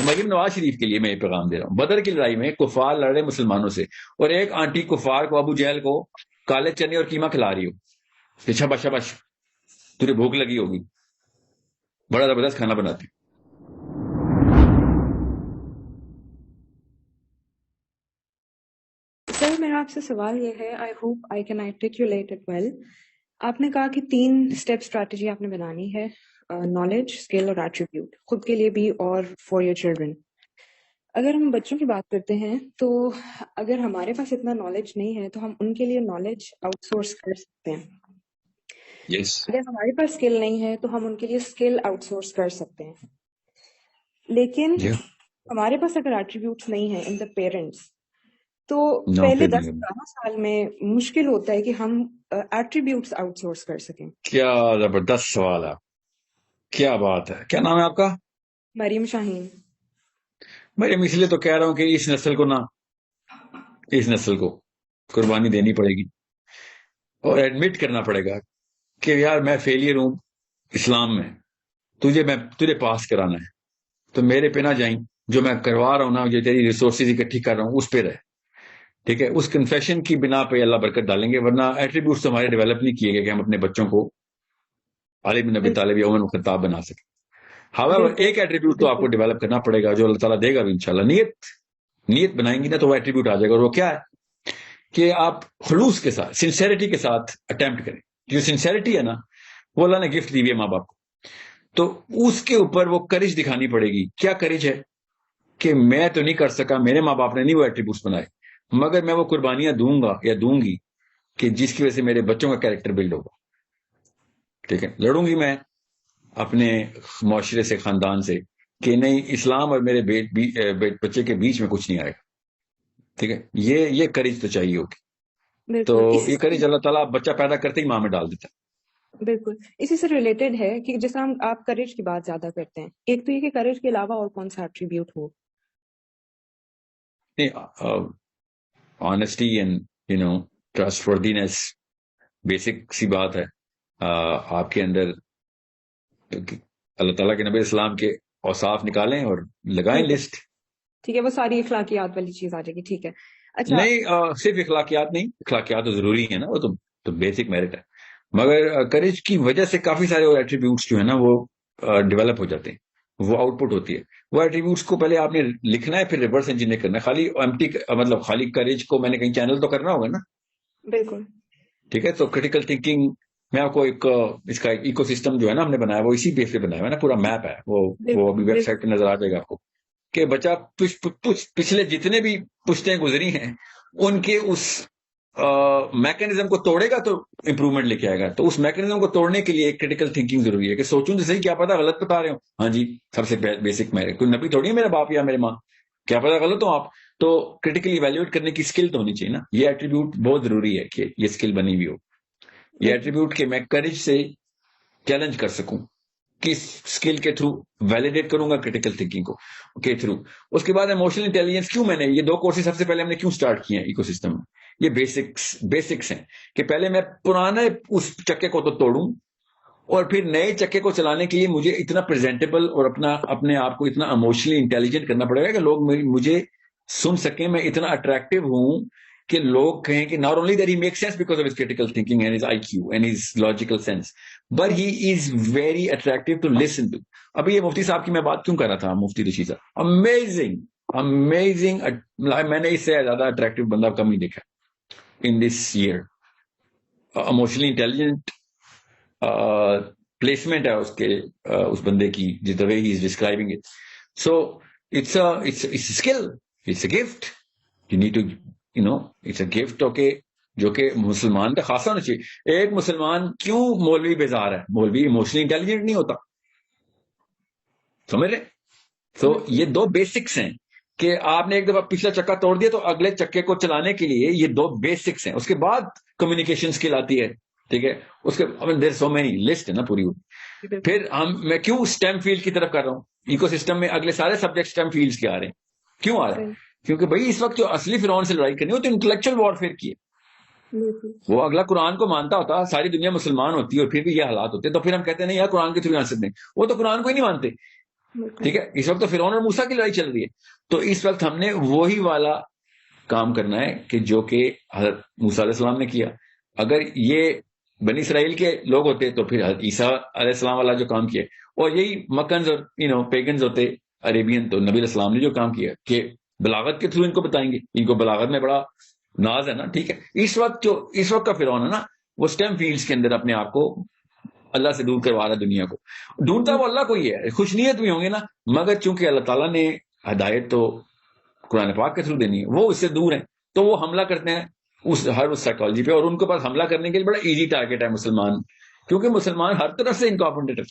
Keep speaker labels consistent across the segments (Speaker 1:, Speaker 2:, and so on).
Speaker 1: مریم نواز شریف کے لیے میں یہ پیغام دے رہا ہوں. بدر کی لڑائی میں کفار لڑ رہے مسلمانوں سے, اور ایک آنٹی کفار کو, ابو جہل کو کالے چنے اور قیمہ کھلا رہی ہو کہ شاباش شاباش تجھے بھوک لگی ہوگی, بڑا زبردست کھانا بناتی.
Speaker 2: سر میرا آپ سے سوال یہ ہے, I hope I can articulate it well. آپ نے کہا کہ 3 اسٹیپ اسٹریٹجی آپ نے بنانی ہے, نالج, اسکل اور ایٹریبیوٹ, خود کے لیے بھی اور فار یور چلڈرن. اگر ہم بچوں کی بات کرتے ہیں تو اگر ہمارے پاس اتنا نالج نہیں ہے تو ہم ان کے لیے نالج آؤٹ سورس کر سکتے ہیں.
Speaker 1: یس,
Speaker 2: اگر ہمارے پاس اسکل نہیں ہے تو ہم ان کے لیے اسکل آؤٹ سورس کر سکتے ہیں. لیکن ہمارے پاس اگر ایٹریبیوٹس نہیں ہیں ان دا پیرنٹس تو پہلے 10-12 سال میں مشکل ہوتا ہے کہ ہم ایٹریبیوٹس آؤٹ سورس کر سکیں.
Speaker 1: کیا زبردست سوال ہے, کیا بات ہے. کیا نام ہے آپ کا؟
Speaker 2: مریم شاہین.
Speaker 1: مریم, اس لیے تو کہہ رہا ہوں کہ اس نسل کو قربانی دینی پڑے گی اور ایڈمٹ کرنا پڑے گا کہ یار میں فیلئر ہوں اسلام میں, تجھے پاس کرانا ہے تو میرے پہ نہ جائیں, جو میں کروا رہا ہوں نا, جو تیری ریسورسز اکٹھی کر رہا ہوں اس پہ رہ. ٹھیک ہے, اس کنفیشن کی بنا پہ اللہ برکت ڈالیں گے, ورنہ ایٹریبیوٹس تو ہمارے ڈیولپ نہیں کیے گئے کہ ہم اپنے بچوں کو علی بن ابی طالب یا عمر بن خطاب بنا سکیں. ہاؤیور ایک ایٹریبیوٹ تو آپ کو ڈیولپ کرنا پڑے گا جو اللہ تعالیٰ دے گا بھی انشاءاللہ. نیت بنائیں گی نا تو وہ ایٹریبیوٹ آ جائے گا, اور وہ کیا ہے کہ آپ خلوص کے ساتھ, سنسیریٹی کے ساتھ اٹیمپٹ کریں. جو سنسیریٹی ہے نا وہ اللہ نے گفٹ دی ہے ماں باپ کو, تو اس کے اوپر وہ کریج دکھانی پڑے گی. کیا کریج ہے کہ میں تو نہیں کر سکا, میرے ماں باپ نے نہیں وہ ایٹریبیوٹس بنائے, مگر میں وہ قربانیاں دوں گا یا دوں گی کہ جس کی وجہ سے میرے بچوں کا کیریکٹر بلڈ ہوگا. ٹھیک ہے, لڑوں گی میں اپنے معاشرے سے, خاندان سے, کہ نہیں اسلام اور میرے بچے کے بیچ میں کچھ نہیں آئے گا. ٹھیک ہے, یہ کریج تو چاہیے ہوگی. تو یہ کریج اللہ تعالیٰ بچہ پیدا کرتے ہی ماں میں ڈال دیتا ہے.
Speaker 2: بالکل اسی سے ریلیٹڈ ہے کہ جس طرح آپ کریج کی بات زیادہ کرتے ہیں, ایک تو یہ کہ کریج کے علاوہ اور کون سا ایٹریبیوٹ ہو.
Speaker 1: Honesty and trustworthiness basic سی بات ہے آپ کے اندر. اللہ تعالیٰ کے نبی اسلام کے اوصاف نکالیں اور لگائیں لسٹ.
Speaker 2: ٹھیک ہے, وہ ساری اخلاقیات والی چیز آ جائے گی. ٹھیک ہے, اچھا
Speaker 1: نہیں صرف اخلاقیات نہیں, اخلاقیات تو ضروری ہے نا, وہ تو بیسک میرٹ ہے, مگر کریج کی وجہ سے کافی سارے ایٹریبیوٹس جو ہے نا وہ ڈیولپ ہو جاتے ہیں, وہ آؤٹ پٹ ہوتی ہے. وہ ایٹریبیوٹس کو پہلے آپ نے لکھنا ہے, پھر ریورس انجینئر کرنا ہے. خالی ایمٹی مطلب خالی کریج کو میں نے کہیں چینل تو کرنا ہوگا نا.
Speaker 2: بالکل
Speaker 1: ٹھیک ہے, تو کریٹیکل تھنکنگ میں آپ کو اس کا ایکو سسٹم جو ہے نا ہم نے بنایا وہ اسی بیس پہ بنایا ہے نا, پورا میپ ہے وہ ابھی ویب سائٹ پہ نظر آ جائے گا آپ کو کہ بچہ پچھلے جتنے بھی پشتیں گزری ہیں ان کے اس میکینزم کو توڑے گا تو امپروومنٹ لے کے آئے گا. تو اس میکینزم کو توڑنے کے لیے ایک کریٹیکل تھنکنگ ضروری ہے کہ سوچوں تو صحیح, کیا پتا غلط بتا رہے ہوں. ہاں جی, سب سے بیسک میں کوئی نبی تھوڑی ہے میرا باپ یا میرے ماں, کیا پتا غلط ہوں آپ. تو کریٹیکلی ایویلویٹ کرنے کی اسکل تو ہونی چاہیے نا. یہ ایٹریبیوٹ بہت ضروری ہے کہ یہ اسکل بنی ہوئی ہو. یہ ایٹریبیوٹ کہ میں کریج سے چیلنج کر سکوں, کس اسکل کے تھرو ویلیڈیٹ کروں گا کریٹیکل تھنکنگ کو کے تھرو. اس کے بعد ایموشنل انٹیلیجنس کیوں میں نے یہ 2 کورسز سب سے پہلے ہم نے کیوں سٹارٹ کیے ہیں ایکو سسٹم میں. یہ بیسکس ہیں کہ پہلے میں پرانے اس چکے کو تو توڑوں اور پھر نئے چکے کو چلانے کے لیے مجھے اتنا پریزنٹیبل اور اپنے آپ کو اتنا ایموشنلی انٹیلیجنٹ کرنا پڑے گا کہ لوگ مجھے سن سکیں. میں اتنا اٹریکٹیو ہوں کہ لوگ کہیں کہ not only that he makes sense because of his critical thinking and his IQ and his logical sense, but he is very attractive to listen to. ابھی یہ مفتی صاحب کی میں بات کیوں کر رہا تھا, مفتی رشید صاحب امیزنگ, میں نے اس سے زیادہ اٹریکٹیو بندہ کم ہی دیکھا in this year. Emotionally intelligent placement ہے اس بندے کی, جس the way he is describing it. So it's a skill, it's a gift. You need to it's a gift. okay, جو کہ مسلمان کا خاصا ہونا چاہیے. ایک مسلمان کیوں مولوی بیزار ہے, مولوی ایموشنلی انٹیلیجنٹ نہیں ہوتا, سمجھ رہے. تو یہ 2 بیسکس ہیں کہ آپ نے ایک دفعہ پچھلا چکا توڑ دیا تو اگلے چکے کو چلانے کے لیے یہ 2 بیسکس ہیں. اس کے بعد کمیونیکیشن اسکل آتی ہے. ٹھیک ہے, اس کے دیر سو مینی لسٹ ہے نا پوری. پھر میں کیوں اسٹیم فیلڈ کی طرف کر رہا ہوں, ایکو سسٹم میں اگلے سارے سبجیکٹ اسٹیم فیلڈز کے آ رہے ہیں. کیوں آ رہے ہیں, کیونکہ بھائی اس وقت جو اصلی فرعون سے لڑائی کرنی ہو تو انٹلیکچوئل وارفیئر کی ہے. وہ اگلا قرآن کو مانتا ہوتا, ساری دنیا مسلمان ہوتی ہے اور پھر بھی یہ حالات ہوتے, تو پھر ہم کہتے ہیں نہیں یار قرآن کے تھرو آنسر دیں. وہ تو قرآن کو ہی نہیں مانتے, ٹھیک ہے. اس وقت تو فرعون اور موسیٰ کی لڑائی چل رہی ہے. تو اس وقت ہم نے وہی والا کام کرنا ہے کہ جو کہ حضرت موسیٰ علیہ السلام نے کیا. اگر یہ بنی اسرائیل کے لوگ ہوتے تو پھر حضرت عیسیٰ علیہ السلام والا جو کام کیا, اور یہی مکنز اور پیگنز ہوتے عربین, تو نبی علیہ السلام نے جو کام کیا کہ بلاغت کے تھرو ان کو بتائیں گے. ان کو بلاغت میں بڑا ناز ہے نا. ٹھیک ہے. اس وقت کا فرعون ہے نا, وہ سٹیم فیلڈز کے اندر اپنے آپ کو اللہ سے دور کروا رہا ہے, دنیا کو ڈھونڈتا وہ اللہ کو ہی ہے. خوش نیت بھی ہوں گے نا, مگر چونکہ اللہ تعالیٰ نے ہدایت تو قرآن پاک کے تھرو دینی ہے, وہ اس سے دور ہیں, تو وہ حملہ کرتے ہیں اس سائیکالوجی پہ, اور ان کے پاس حملہ کرنے کے لیے بڑا ایزی ٹارگیٹ ہے مسلمان, کیونکہ مسلمان ہر طرف سے انکمپیٹیٹو.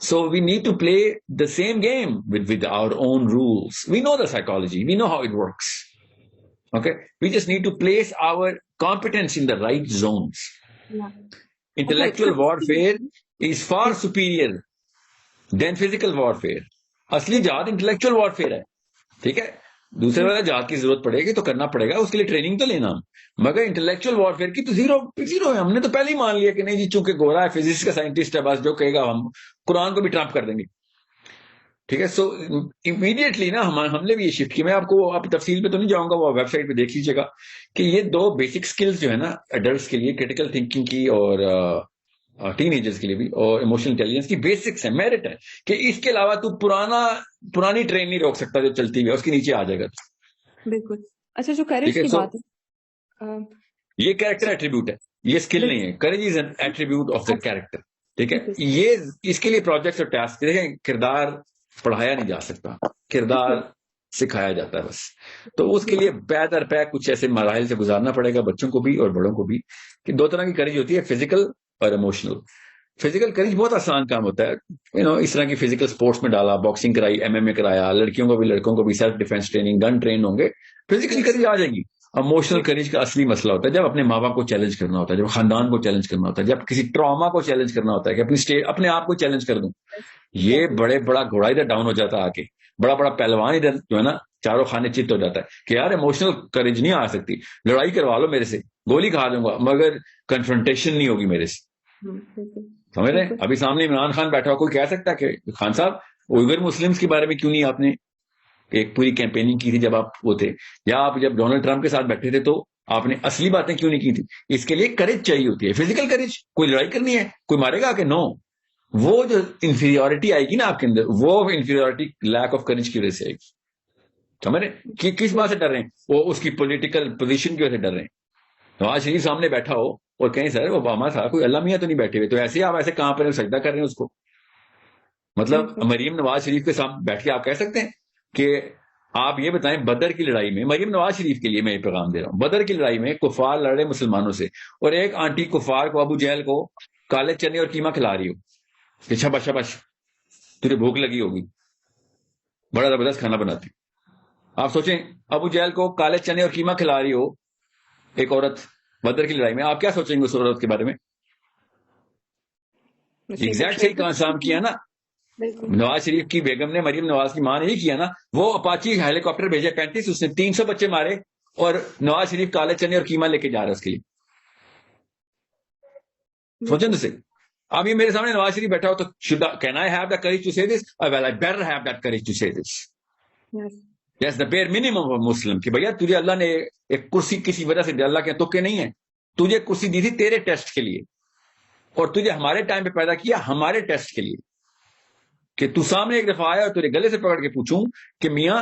Speaker 1: So we need to play the same game with our own rules. We know the psychology. We know how it works. Okay? We just need to place our competence in the right zones.
Speaker 2: Yeah.
Speaker 1: Intellectual
Speaker 2: Okay.
Speaker 1: warfare is far superior than physical warfare. اصلی جہاد intellectual warfare ہے. ٹھیک ہے. دوسرے والا جہاد کی ضرورت پڑے گی تو کرنا پڑے گا, اس کے لیے ٹریننگ تو لینا, مگر انٹلیکچوئل وارفیئر کی تو زیرو ہے. ہم نے تو پہلے ہی مان لیا کہ نہیں جی, چونکہ گورا ہے, فزکس کا سائنٹسٹ ہے, بس جو کہے گا ہم قرآن کو بھی ٹرمپ کر دیں گے. ٹھیک ہے. سو امیڈیٹلی نا ہم نے بھی یہ شفٹ کیا. میں آپ کو آپ تفصیل پہ تو نہیں جاؤں گا, وہ ویب سائٹ پہ دیکھ لیجیے گا کہ یہ 2 بیسک سکلز جو ہے نا ایڈلٹس کے لیے, کریٹیکل تھنکنگ کی اور ٹین ایجرز کے لیے بھی, اور ایموشنل انٹیلیجنس کی بیسکس ہے, میرٹ ہے, کہ اس کے علاوہ تو پرانی ٹرین نہیں روک سکتا جو چلتی ہوئی ہے, اس کے نیچے آ جائے گا.
Speaker 2: بالکل. اچھا, جو کریج
Speaker 1: ٹھیک ہے.
Speaker 2: کی
Speaker 1: سو
Speaker 2: بات ہے,
Speaker 1: یہ کیریکٹر ایٹریبیوٹ ہے, یہ اسکل نہیں ہے. Courage is an attribute of the character. ٹھیک ہے. یہ اس کے لیے پروجیکٹس اور ٹاسک دیکھیں, کردار پڑھایا نہیں جا سکتا, کردار سکھایا جاتا ہے بس. تو اس کے لیے پے در پے کچھ ایسے مراحل سے گزارنا پڑے گا, بچوں کو بھی اور بڑوں کو بھی, کہ 2 طرح کی کریج ہوتی ہے, فزیکل اور ایموشنل. فزیکل کریج بہت آسان کام ہوتا ہے, اس طرح کی فزیکل سپورٹس میں ڈالا, باکسنگ کرائی, MMA کرایا, لڑکیوں کو بھی لڑکوں کو بھی سیلف ڈیفینس ٹریننگ, گن ٹرین ہوں گے, فزیکلی کریج آ جائے گی. ایموشنل کریج کا اصلی مسئلہ ہوتا ہے جب اپنے ماں باپ کو چیلنج کرنا ہوتا ہے, جب خاندان کو چیلنج کرنا ہوتا ہے, جب کسی ٹراما کو چیلنج کرنا ہوتا ہے کہ اپنے آپ کو چیلنج کر دوں. یہ بڑا گھوڑا ادھر ڈاؤن ہو جاتا ہے, آ کے بڑا پہلوان ادھر جو ہے نا چاروں خانے چت ہو جاتا ہے کہ یار ایموشنل کریج نہیں آ سکتی, لڑائی کروا لو میرے سے, گولی کھا دوں گا, مگر کنفرنٹیشن نہیں ہوگی میرے سے. سمجھ رہے ہیں. ابھی سامنے عمران خان بیٹھا ہو, کوئی کہہ سکتا ہے کہ خان صاحب اوئگر مسلمس کے بارے میں کیوں نہیں آپ نے ایک پوری کیمپیننگ کی تھی جب آپ وہ تھے, یا آپ جب ڈونلڈ ٹرمپ کے ساتھ بیٹھے تھے تو آپ نے اصلی باتیں کیوں نہیں کی تھی. اس کے لیے کریج چاہیے ہوتی ہے, فزیکل کریج. کوئی لڑائی کرنی ہے, کوئی مارے گا کہ نو, وہ جو انفیریورٹی آئے گی نا آپ کے اندر, وہ انفیریورٹی لیک آف کریج کی وجہ سے آئے گی. سمجھ رہے کہ کس بات سے ڈر رہے ہیں, وہ اس کی پولیٹیکل پوزیشن کی وجہ سے ڈر رہے ہیں. نواز شریف سامنے بیٹھا ہو اور کہیں سر اوباما تھا, کوئی اللہ میاں تو نہیں بیٹھے ہوئے, تو ایسے آپ ایسے کہاں پر سجدہ کر رہے ہیں اس کو. مطلب مریم نواز شریف کے سامنے بیٹھ کے آپ کہہ سکتے ہیں کہ آپ یہ بتائیں, بدر کی لڑائی میں, مریم نواز شریف کے لیے میں یہ پیغام دے رہا ہوں, بدر کی لڑائی میں کفار لڑ رہے مسلمانوں سے, اور ایک آنٹی کفار کو, ابو جہل کو کالے چنے اور قیمہ کھلا رہی ہو کہ شبش شبش تجھے بھوک لگی ہوگی, بڑا زبردست کھانا بناتی. آپ سوچیں, ابو جہل کو کالے چنے اور قیمہ کھلا رہی ہو ایک عورت بدر کی لڑائی میں, آپ کیا سوچیں گے اس عورت کے بارے میں؟ ایگزیکٹ صحیح کام کیا نا نواز شریف کی بیگم نے, مریم نواز کی ماں نے ہی کیا نا. وہ اپاچی ہیلی کاپٹر بھیجے 35, اس نے 300 بچے مارے, اور نواز شریف کالے چنے اور قیمہ لے کے جا رہا ہے اس کے لیے. سوچیں تو صحیح. اب یہ میرے سامنے نواز شریف بیٹھا ہو تو can I have the courage to say this, well I better have that courage to say this. Yes, the bare minimum of Muslim, کہ بھیا تجھے اللہ نے ایک کرسی کسی وجہ سے, اللہ کے تکے نہیں ہے, تجھے کرسی دی تھی تیرے ٹیسٹ کے لیے, اور تجھے ہمارے ٹائم پہ پیدا کیا ہمارے ٹیسٹ کے لیے, کہ تو سامنے ایک دفعہ آیا اور تیرے گلے سے پکڑ کے پوچھوں کہ میاں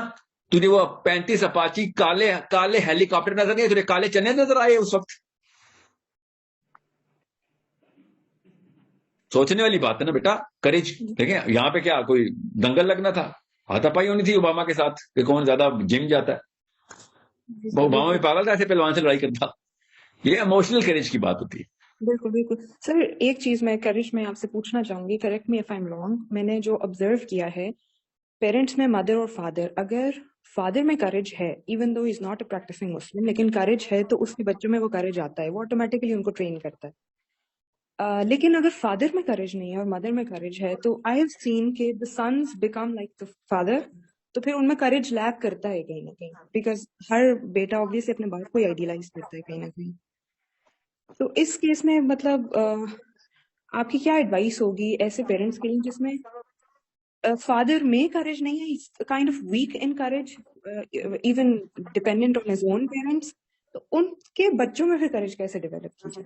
Speaker 1: تجھے وہ 35 اپاچی کالے ہیلی کاپٹر نظر نہیں, تجھے کالے چنے نظر آئے اس وقت. سوچنے والی بات ہے نا بیٹا. کریج دیکھیں, یہاں پہ کیا کوئی دنگل لگنا تھا, ہاتھاپائی ہونی تھی اوباما کے ساتھ کہ کون زیادہ جم جاتا ہے. اوباما بھی پاگل تھا ایسے پہلوان سے لڑائی کرتا. یہ ایموشنل کریج کی بات ہوتی ہے.
Speaker 2: بالکل. سر ایک چیز میں کریج میں آپ سے پوچھنا چاہوں گی, correct me if I am wrong, میں نے جو آبزرو کیا ہے پیرنٹس میں, مدر اور فادر, اگر فادر میں کریج ہے even though is not a practicing Muslim, لیکن کریج ہے تو اس کے بچوں میں وہ کریج آتا ہے, وہ آٹومیٹکلی ان کو ٹرین کرتا ہے. لیکن اگر فادر میں کریج نہیں ہے اور مدر میں کریج ہے تو آئی ہیو سین کہ the sons become like the father, تو پھر ان میں کریج لیک کرتا ہے کہیں نہ کہیں, بیکاز ہر بیٹا آبویسلی اپنے باپ کو ہی آئیڈیلائز کرتا ہے کہیں نہ کہیں. تو اس کیس میں مطلب آپ کی کیا ایڈوائس ہوگی ایسے پیرنٹس کے لیے جس میں فادر میں کریج نہیں ہے, he's kind of weak in courage, even dependent on his own parents. تو ان کے بچوں میں پھر کریج کیسے ڈیولپ کیجیے؟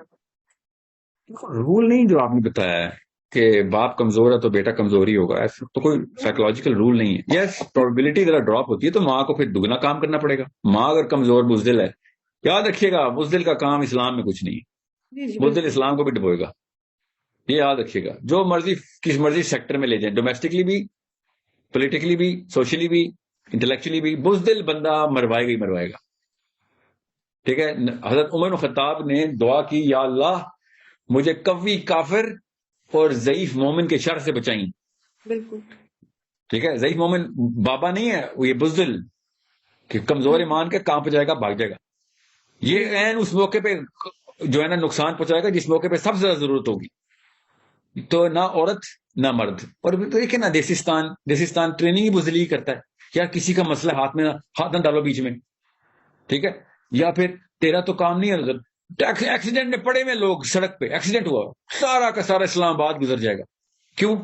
Speaker 1: رول نہیں جو آپ نے بتایا ہے کہ باپ کمزور ہے تو بیٹا کمزور ہی ہوگا, ایسا تو کوئی سائیکولوجیکل رول نہیں ہے. یس پروبیبلٹی ذرا ڈراپ ہوتی ہے تو ماں کو پھر دگنا کام کرنا پڑے گا. ماں اگر کمزور بزدل ہے, یاد رکھیے گا بزدل کا کام اسلام میں کچھ نہیں ہے, بزدل اسلام کو بھی ڈبوئے گا, یہ یاد رکھیے گا. جو مرضی کس مرضی سیکٹر میں لے جائیں, ڈومیسٹکلی بھی, پولیٹیکلی بھی, سوشلی بھی, انٹلیکچولی بھی, بزدل بندہ مروائے گا ہی مروائے گا. ٹھیک ہے, حضرت عمر بن خطاب نے دعا کی, یا اللہ مجھے قوی کافر اور ضعیف مومن کے شر سے بچائیں.
Speaker 2: بالکل
Speaker 1: ٹھیک ہے, ضعیف مومن بابا نہیں ہے, وہ یہ بزدل کہ کمزور ایمان کے کام پہ جائے گا, بھاگ جائے گا. یہ عین اس موقع پہ جو ہے نا نقصان پہنچائے گا جس موقع پہ سب سے زیادہ ضرورت ہوگی. تو نہ عورت نہ مرد. اور تو دیکھیں نا دیسستان ٹریننگ ہی بزدلی کرتا ہے. یا کسی کا مسئلہ ہاتھ نہ ڈالو بیچ میں, ٹھیک ہے, یا پھر تیرا تو کام نہیں ہے, ایکسیڈنٹ میں پڑے ہوئے لوگ سڑک پہ, ایکسیڈنٹ ہوا, سارا کا سارا اسلام آباد گزر جائے گا. کیوں؟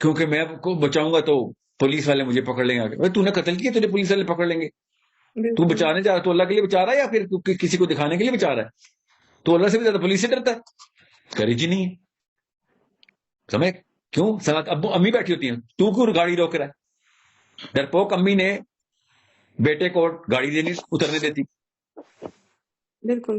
Speaker 1: کیونکہ میں کو بچاؤں گا تو پولیس والے مجھے پکڑ لیں گے. تو نے قتل کیا, تجھے پولیس والے پکڑ لیں گے. تو بچانے جا رہا, تو اللہ کے لیے بچا رہا ہے یا پھر کسی کو دکھانے کے لیے بچا رہا ہے؟ تو اللہ سے بھی زیادہ پولیس سے ڈرتا ہے, کری جی نہیں سمجھ. کیوں؟ سنات ابو امی بیٹھی ہوتی ہیں, تو کیوں گاڑی روک رہا ہے؟ ڈرپوک امی نے بیٹے کو گاڑی دینی اترنے دیتی.
Speaker 2: بالکل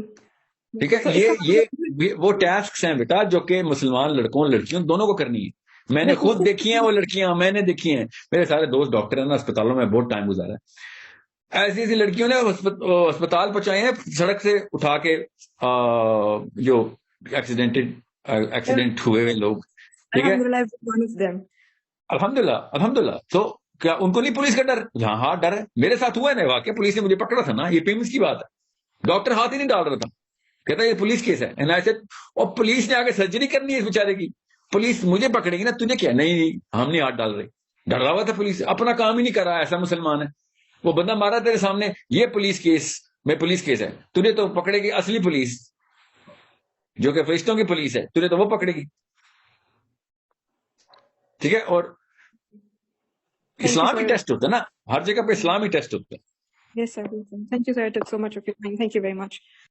Speaker 1: ٹھیک ہے, یہ وہ ٹاسکس ہیں بیٹا جو کہ مسلمان لڑکوں لڑکیوں دونوں کو کرنی ہے. میں نے خود دیکھی ہیں وہ لڑکیاں, میں نے دیکھی ہیں, میرے سارے دوست ڈاکٹر ہیں نا, اسپتالوں میں بہت ٹائم گزارا ہے. ایسی ایسی لڑکیوں نے اسپتال پہنچائے ہیں سڑک سے اٹھا کے, جو ایکسیڈنٹ ہوئے لوگ. ٹھیک ہے, الحمدللہ. تو کیا ان کو نہیں پولیس کا ڈر؟ ہاں ڈر ہے. میرے ساتھ ہوا ہے نا واقعہ, پولیس نے مجھے پکڑا تھا نا, یہ پیمنٹس کی بات ہے, ڈاکٹر ہاتھ ہی نہیں ڈال رہا تھا, کہتا یہ پولیس کیس ہے. اور پولیس نے آگے سرجری کرنی ہے اس بیچارے کی, پولیس مجھے پکڑے گی نا, تجھے کیا؟ نہیں ہم نہیں ہاتھ ڈال رہے. ڈر رہا ہوا تھا پولیس, اپنا کام ہی نہیں کر رہا, ایسا مسلمان ہے. وہ بندہ مارا تیرے سامنے, یہ پولیس کیس میں پولیس کیس ہے, تجھے تو پکڑے گی اصلی پولیس جو کہ فرشتوں کی پولیس ہے, تجھے تو وہ پکڑے گی. ٹھیک ہے, اور اسلام ہی ٹیسٹ ہوتا ہے نا, ہر جگہ پہ اسلام ہی ٹیسٹ ہوتا ہے.
Speaker 2: Yes, sir. Thank you, sir. I took so much of your time. Thank you very much.